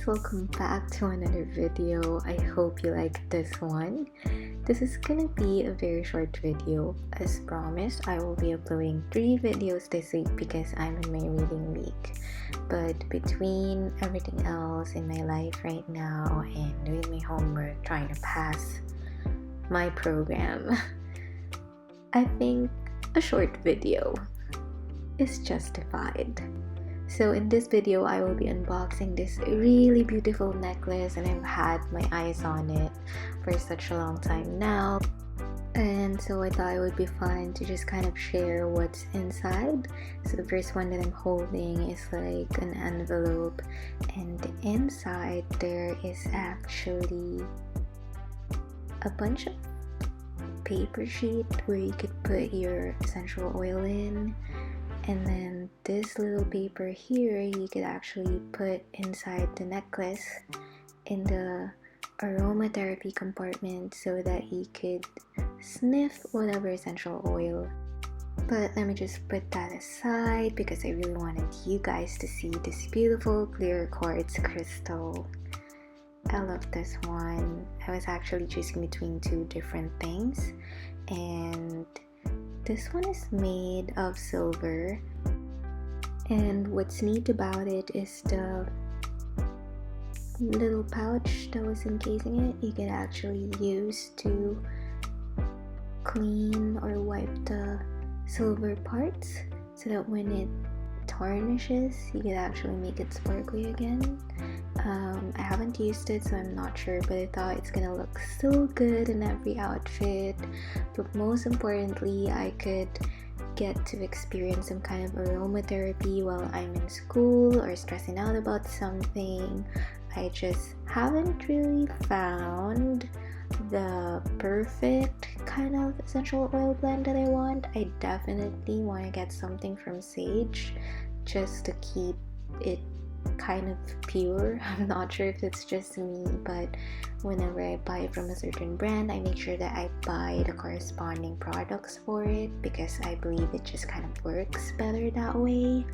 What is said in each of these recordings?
welcome back to another video. I hope you like this one. This is gonna be a very short video. As promised, I will be uploading 3 videos this week because I'm in my reading week. But between everything else in my life right now and doing my homework, trying to pass my program, I think a short video is justified. So in this video, I will be unboxing this really beautiful necklace, and I've had my eyes on it for such a long time now. And so I thought it would be fun to just kind of share what's inside. So the first one that I'm holding is like an envelope, and inside there is actually a bunch of paper sheet where you could put your essential oil in. And then this little paper here you could actually put inside the necklace in the aromatherapy compartment so that you could sniff whatever essential oil. But let me just put that aside because I really wanted you guys to see this beautiful clear quartz crystal. I love this one. I was actually choosing between 2 different things, and this one is made of silver, and what's neat about it is the little pouch that was encasing it. You could actually use to clean or wipe the silver parts so that when it tarnishes, you could actually make it sparkly again. I haven't used it, so I'm not sure, but I thought it's gonna look so good in every outfit. But most importantly, I could get to experience some kind of aromatherapy while I'm in school or stressing out about something. I just haven't really found the perfect kind of essential oil blend that I want. I definitely want to get something from Saje just to keep it kind of pure. I'm not sure if it's just me, but whenever I buy from a certain brand, I make sure that I buy the corresponding products for it because I believe it just kind of works better that way.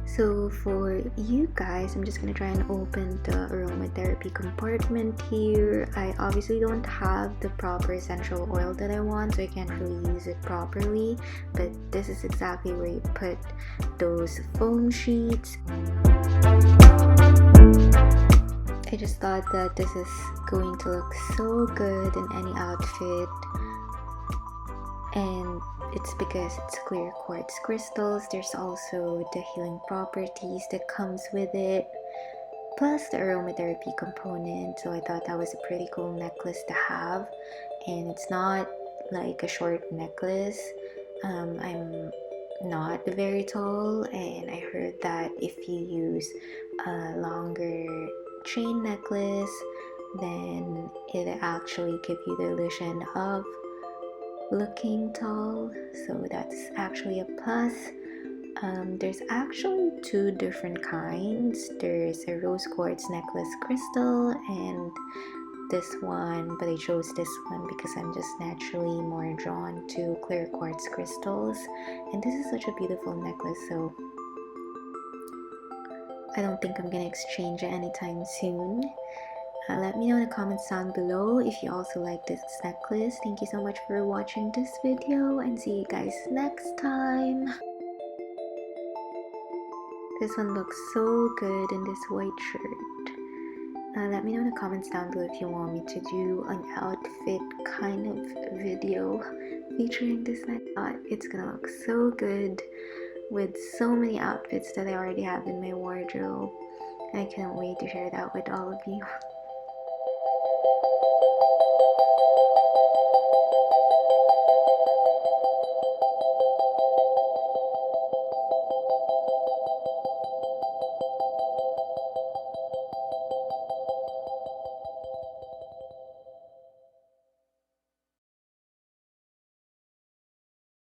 So for you guys, I'm just gonna try and open the aromatherapy compartment here. I obviously don't have the proper essential oil that I want, so I can't really use it properly, but this is exactly where you put those foam sheets. I just thought that this is going to look so good in any outfit, and it's because it's clear quartz crystals. There's also the healing properties that comes with it, plus the aromatherapy component. So I thought that was a pretty cool necklace to have, and it's not like a short necklace. I'm not very tall, and I heard that if you use a longer chain necklace, then it actually gives you the illusion of looking tall, so that's actually a plus. There's actually 2 different kinds. There's a rose quartz necklace crystal and this one, but I chose this one because I'm just naturally more drawn to clear quartz crystals, and this is such a beautiful necklace, so I don't think I'm gonna exchange it anytime soon. Let me know in the comments down below if you also like this necklace. Thank you so much for watching this video, and see you guys next time. This one looks so good in this white shirt. Let me know in the comments down below if you want me to do an outfit kind of video featuring this necklace. It's gonna look so good with so many outfits that I already have in my wardrobe. I can't wait to share that with all of you.